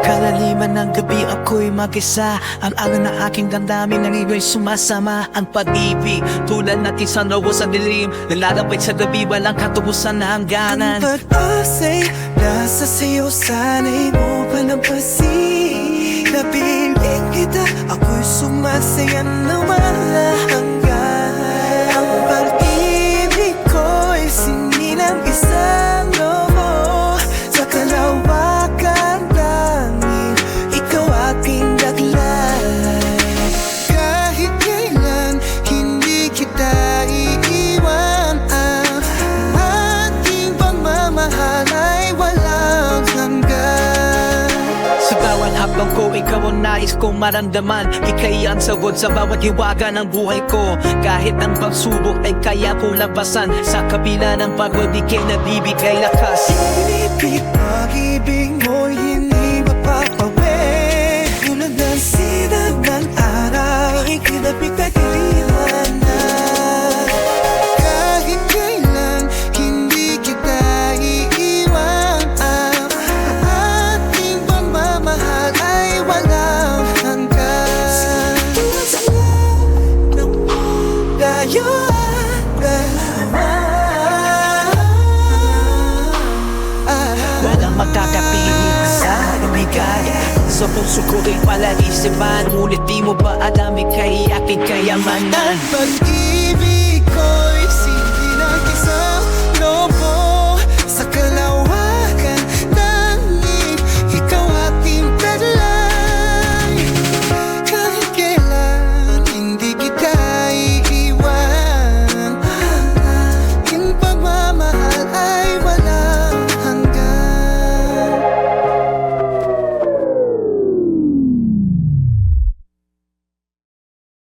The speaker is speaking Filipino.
kalaliman ng gabi ako'y mag-isa. Ang alon na aking damdamin nangigo'y sumasama. Ang pag-ibig tulad natin sa rawa sa dilim, nalalapit sa gabi walang katubusan na hangganan. Ang pag-asa'y nasa sayo, sana'y mo palampasin. Napiling kita, ako'y sumasaya na wala hanggan. Ang pag-ibig ko'y sinilang isang lobo sa kalawakan langit, ikaw aking daglay. Kahit kailan hindi kita iiwan, ang ating pagmamahal ay walang hanggan. Sa bawat hakbang ko, ikaw ang nais kong maramdaman. Ika'y ang sagot sa bawat hiwaga ng buhay ko. Kahit ang pagsubok ay kaya kong labasan. Sa kabila ng pagod, ika'y nabibigay lakas. Pinipig pag-ibig mo'y hindi mapapawi. Tulad ng sinag ng araw, ikinabig na kiliwanag. Kahit kailan hindi kita iiwan, ang ating pagmamahal ay walang hanggan. Sa loob ng mundo ang dalawa. Walang magkakapiling sa lumigaya. Sa puso ko rin palagi siman, ngunit di mo ba alam ika'y aking kayamanan. Ang pag-ibig